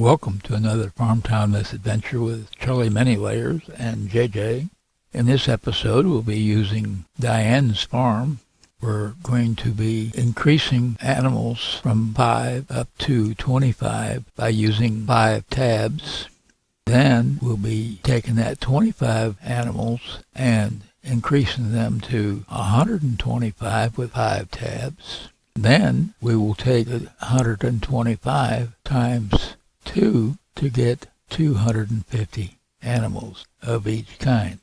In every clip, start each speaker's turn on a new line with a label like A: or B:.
A: Welcome to another Farmtown Mis-Adventure with Charlie Manylayers and JJ. In this episode, we'll be using Diane's farm. We're going to be increasing animals from 5 up to 25 by using 5 tabs. Then we'll be taking that 25 animals and increasing them to 125 with 5 tabs. Then we will take 125 times 2 to get 250 animals of each kind.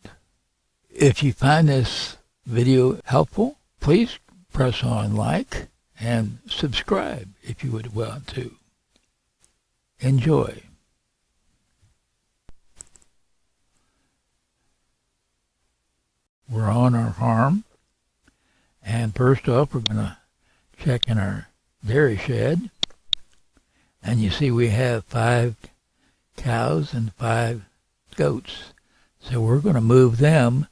A: If you find this video helpful, please press on like and subscribe if you would want to. Enjoy. We're on our farm, and first off we're going to check in our dairy shed, and you see we have 5 cows and 5 goats. So we're going to move them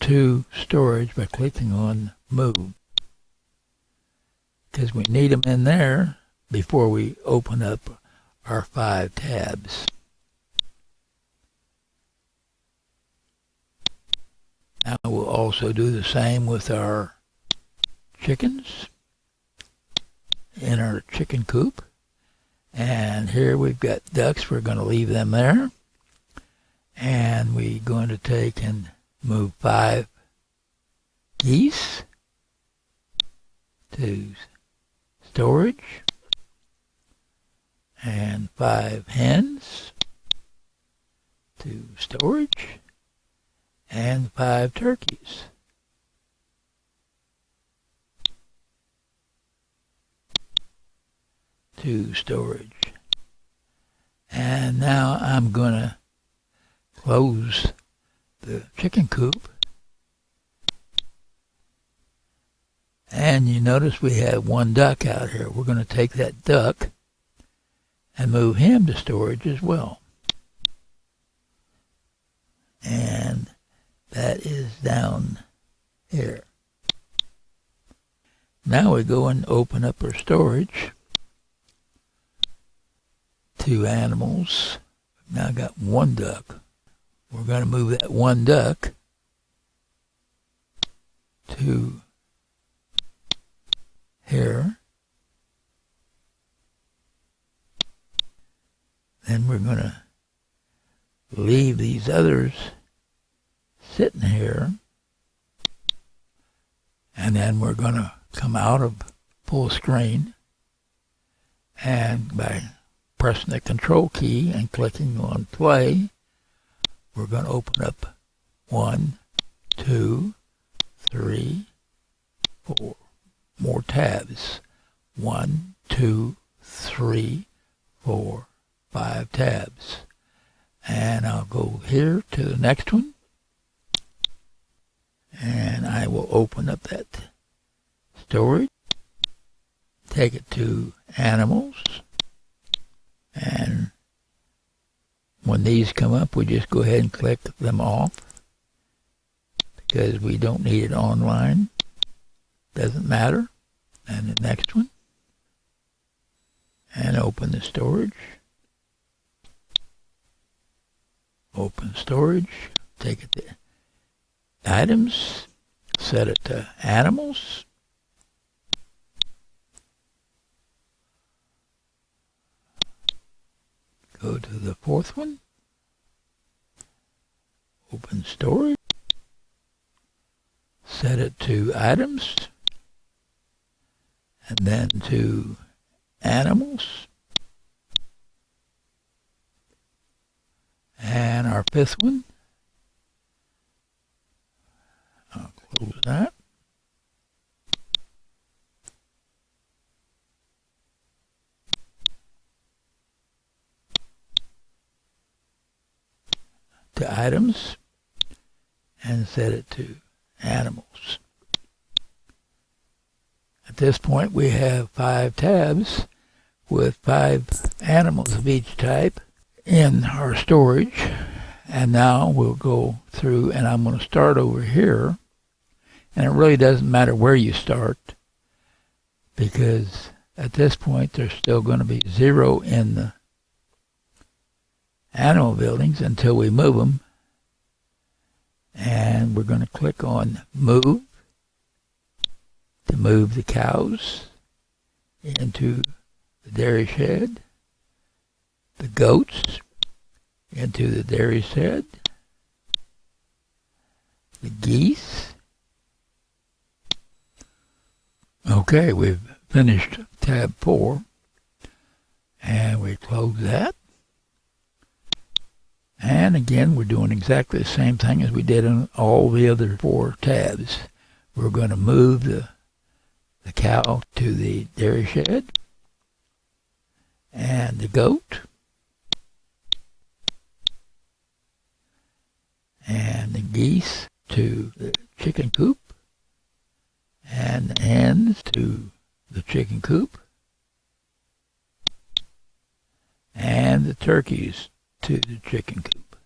A: to storage by clicking on move, because we need them in there before we open up our 5 tabs. Now we'll also do the same with our chickens in our chicken coop. And here we've got ducks. We're going to leave them there. And we're going to take and move 5 geese to storage, and 5 hens to storage, and 5 turkeys. To storage. And now I'm going to close the chicken coop. And you notice we have 1 duck out here. We're going to take that duck and move him to storage as well. And that is down here. Now we go and open up our storage. 2 animals. Now I got 1 duck. We're going to move that 1 duck to here. Then we're going to leave these others sitting here. And then we're going to come out of full screen, and by pressing the control key and clicking on play, we're going to open up 1, 2, 3, 4 more tabs. 1, 2, 3, 4, 5 tabs. And I'll go here to the next one, and I will open up that storage, take it to animals. And when these come up, we just go ahead and click them off, because we don't need it online. Doesn't matter. And the next one. And open the storage. Open storage. Take it to items. Set it to animals. Go to the 4th one, open storage, set it to items, and then to animals, and our 5th one, I'll close that. To items, and set it to animals. At this point we have 5 tabs with 5 animals of each type in our storage. And now we'll go through, and I'm going to start over here, and it really doesn't matter where you start, because at this point there's still going to be 0 in the animal buildings until we move them. And we're going to click on Move to move the cows into the dairy shed, the goats into the dairy shed, the geese. Okay, we've finished tab 4, and we close that. And again, we're doing exactly the same thing as we did on all the other 4 tabs. We're going to move the cow to the dairy shed, and the goat, and the geese to the chicken coop, and the hens to the chicken coop, and the turkeys to the chicken coop.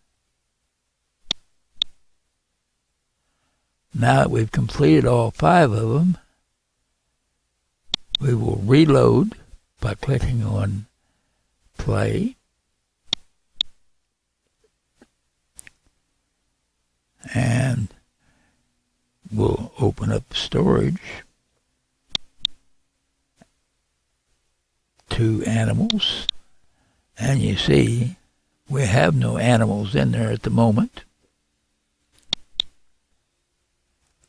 A: Now that we've completed all 5 of them, we will reload by clicking on Play, and we'll open up storage to animals, and you see we have no animals in there at the moment.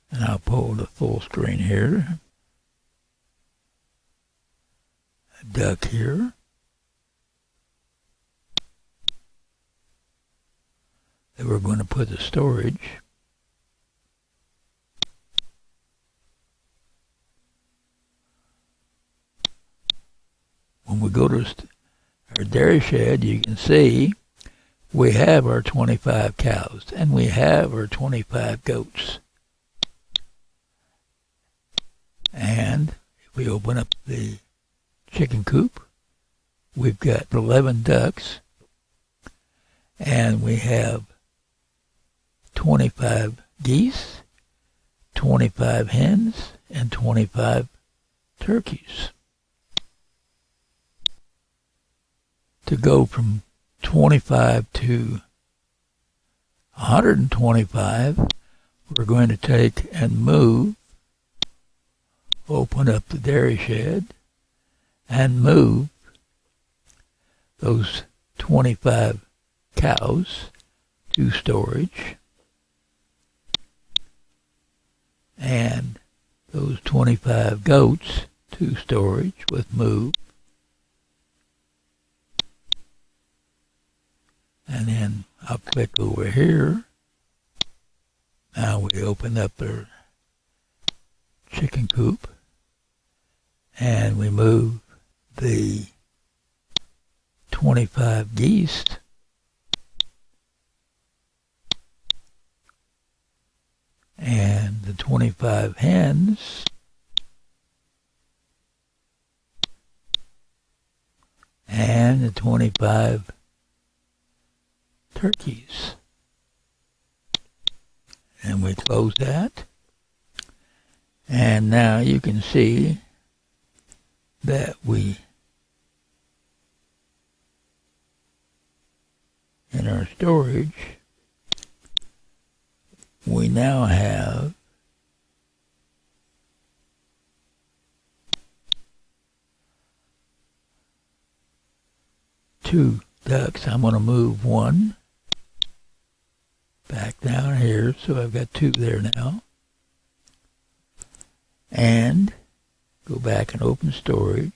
A: And I'll pull the full screen here. A duck here. That we're going to put the storage. When we go to our dairy shed, you can see we have our 25 cows and we have our 25 goats. And if we open up the chicken coop, we've got 11 ducks, and we have 25 geese, 25 hens, and 25 turkeys. To go from 25 to 125, we're going to take and move, open up the dairy shed, and move those 25 cows to storage, and those 25 goats to storage with move. And then I'll click over here. Now we open up our chicken coop, and we move the 25 geese and the 25 hens and the 25 turkeys. And we close that. And now you can see that we, in our storage, we now have two ducks. I'm going to move one back down here, so I've got 2 there now. And go back and open storage.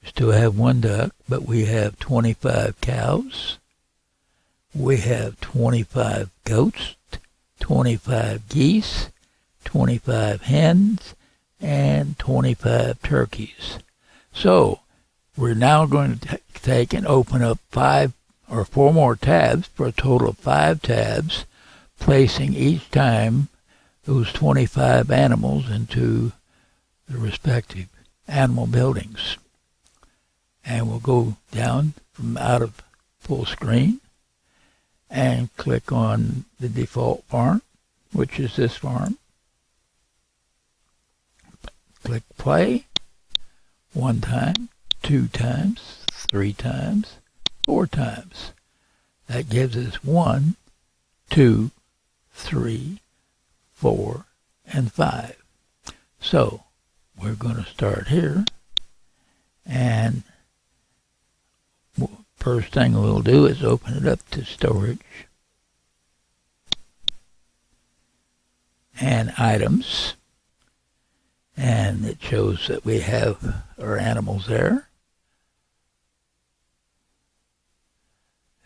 A: We still have 1 duck, but we have 25 cows. We have 25 goats, 25 geese, 25 hens, and 25 turkeys. So we're now going to take and open up 5 or 4 more tabs for a total of 5 tabs, placing each time those 25 animals into the respective animal buildings. And we'll go down from out of full screen and click on the default farm, which is this farm. Click play 1 time, 2 2 times, 3 times, 4 times. That gives us 1, 2, 3, 4, and 5. So we're going to start here, and first thing we'll do is open it up to storage and items, and it shows that we have our animals there.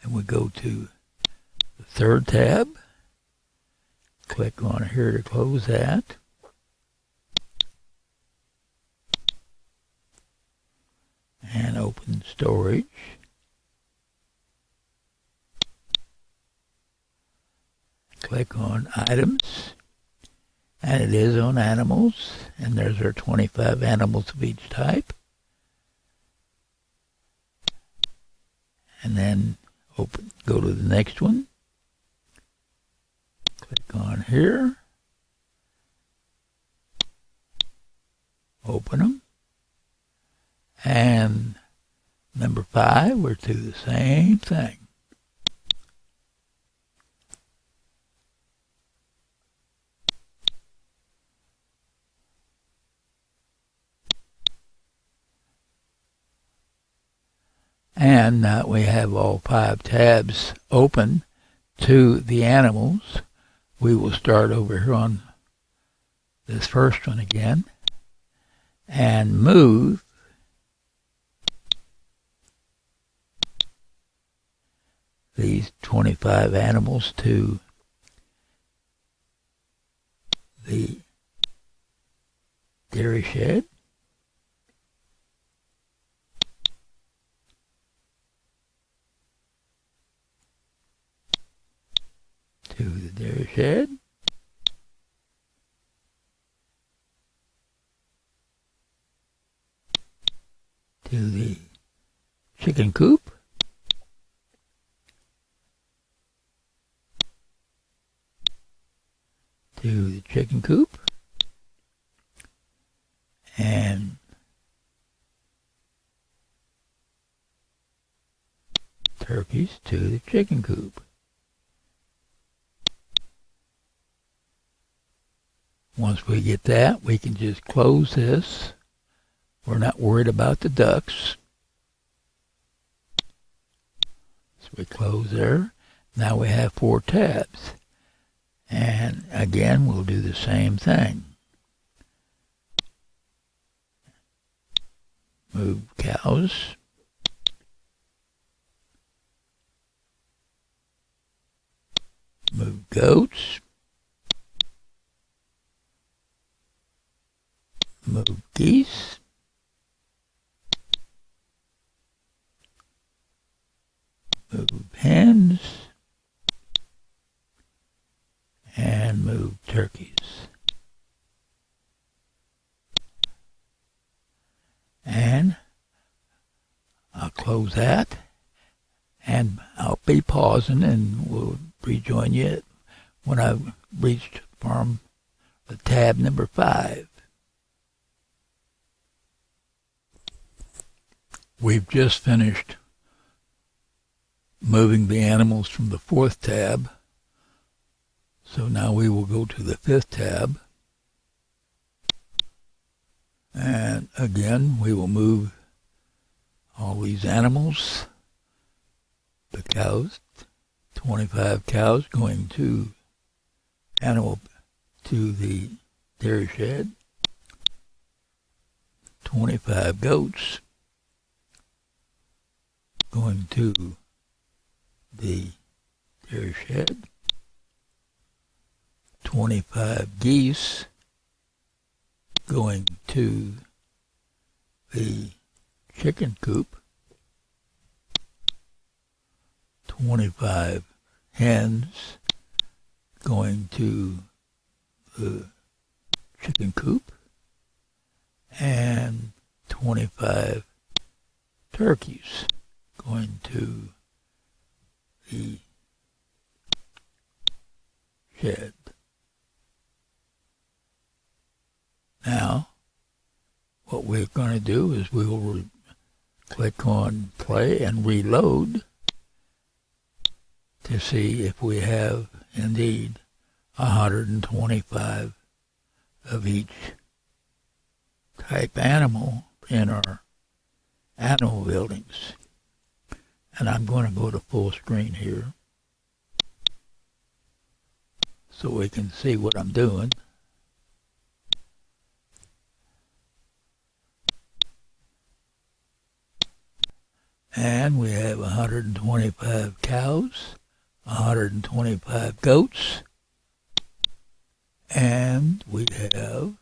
A: And we go to the third tab, click on here to close that. And open storage. Click on items, and it is on animals, and there's our 25 animals of each type. And then go to the next one. Click on here. Open them. And number 5, we're to the same thing. And now we have all 5 tabs open to the animals. We will start over here on this first one again and move these 25 animals to the dairy shed. To the dairy shed. To the chicken coop. To the chicken coop. And turkeys to the chicken coop. Once we get that, we can just close this. We're not worried about the ducks. So we close there. Now we have 4 tabs. And again, we'll do the same thing. Move cows. Move goats. Move geese. Move hens. And move turkeys. And I'll close that. And I'll be pausing, and we'll rejoin you when I've reached tab number 5. We've just finished moving the animals from the 4th tab. So now we will go to the 5th tab. And again, we will move all these animals. The cows, 25 cows going to the dairy shed. 25 goats going to the dairy shed. 25 geese going to the chicken coop. 25 hens going to the chicken coop. And 25 turkeys going to the shed. Now, what we're going to do is we will click on play and reload to see if we have indeed 125 of each type animal in our animal buildings. And I'm going to go to full screen here so we can see what I'm doing. And we have 125 cows, 125 goats, and we have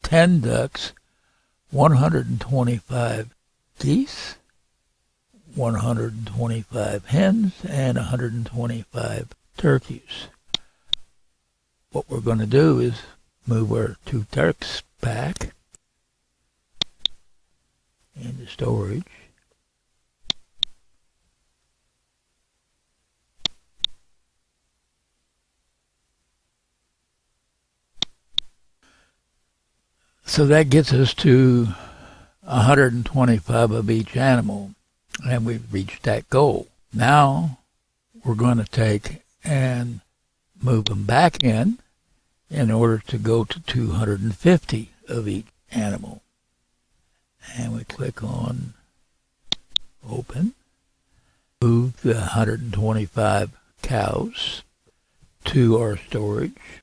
A: 10 ducks, 125 geese, 125 hens, and 125 turkeys. What we're going to do is move our 2 turks back into storage. So that gets us to 125 of each animal, and we've reached that goal. Now we're going to take and move them back in order to go to 250 of each animal. And we click on open. Move the 125 cows to our storage.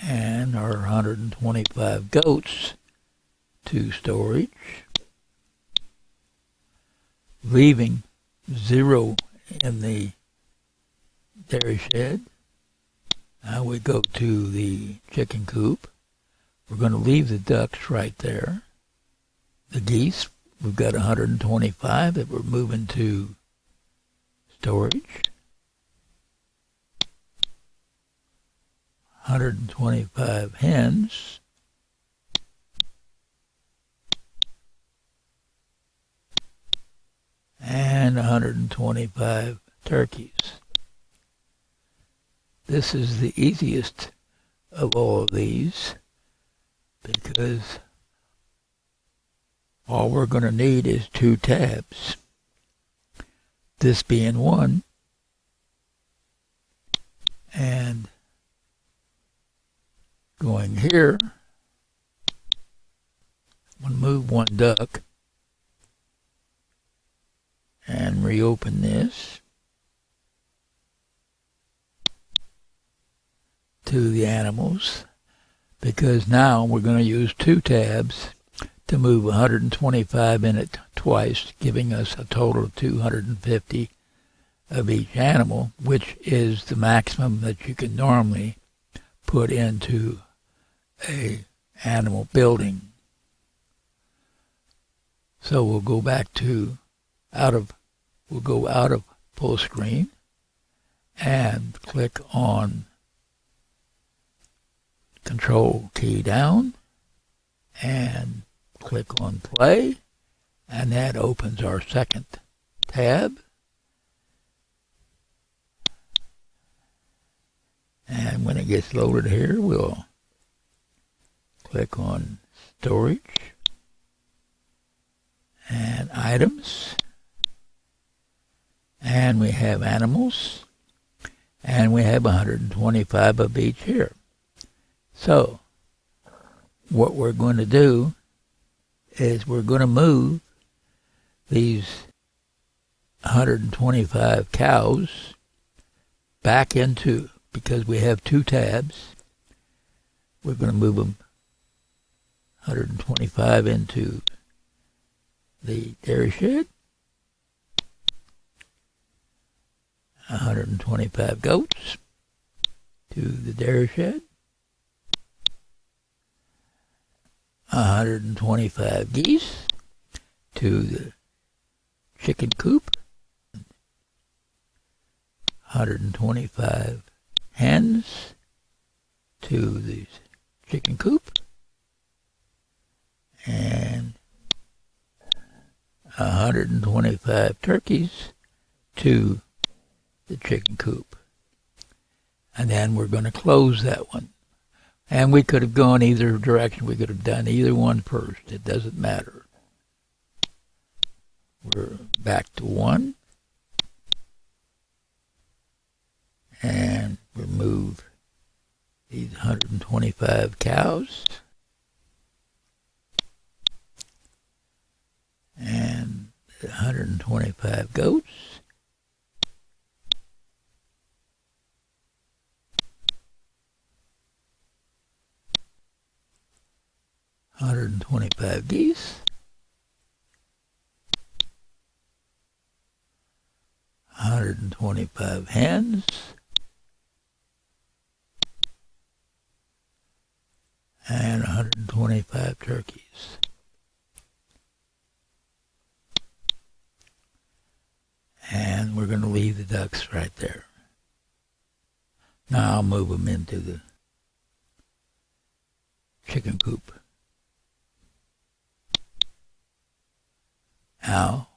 A: And our 125 goats to storage, leaving 0 in the dairy shed. Now we go to the chicken coop. We're going to leave the ducks right there. The geese, we've got 125 that we're moving to storage. 125 hens. And 125 turkeys. This is the easiest of all of these because all we're going to need is 2 tabs. This being one, and going here, I'm going to move 1 duck and reopen this to the animals, because now we're going to use 2 tabs to move 125 in it twice, giving us a total of 250 of each animal, which is the maximum that you can normally put into a animal building. So we'll go back to we'll go out of full screen and click on Control key down and click on play, and that opens our second tab. And when it gets loaded here, we'll click on storage and items, and we have animals, and we have 125 of each here. So what we're going to do is we're going to move these 125 cows back into, because we have 2 tabs, we're going to move them 125 into the dairy shed, 125 goats to the dairy shed, 125 geese to the chicken coop, 125 hens to the chicken coop, and 125 turkeys to the chicken coop. And then we're going to close that one. And we could have gone either direction. We could have done either one first. It doesn't matter. We're back to 1. And remove these 125 cows. And 125 goats. $125 geese. 125 hens. And 125 turkeys. And we're going to leave the ducks right there. Now I'll move them into the chicken coop. Now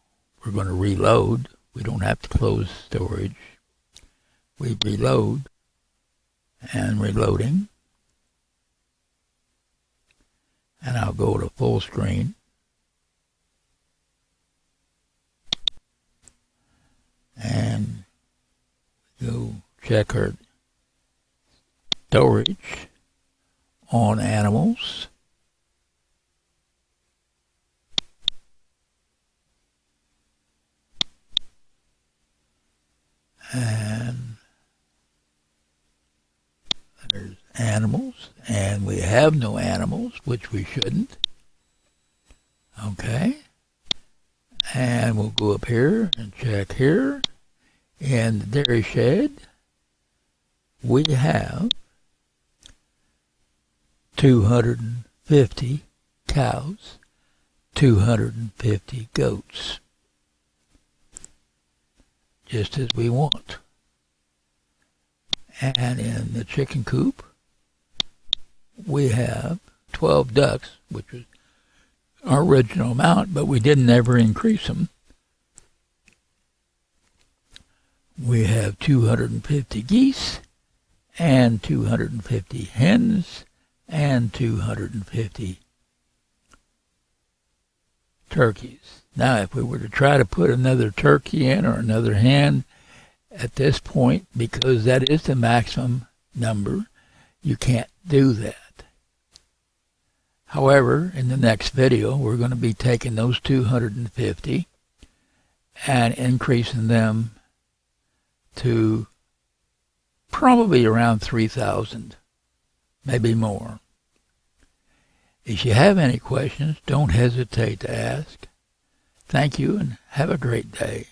A: we're going to reload. We don't have to close storage. We reload, and reloading. And I'll go to full screen. And go check our storage on animals. And there's animals, and we have no animals, which we shouldn't. Okay. And we'll go up here and check here. In the dairy shed, we have 250 cows, 250 goats, just as we want. And in the chicken coop, we have 12 ducks, which was our original amount, but we didn't ever increase them. We have 250 geese and 250 hens and 250 turkeys. Now, if we were to try to put another turkey in or another hen at this point, because that is the maximum number, you can't do that. However, in the next video, we're going to be taking those 250 and increasing them to probably around 3,000, maybe more. If you have any questions, don't hesitate to ask. Thank you and have a great day.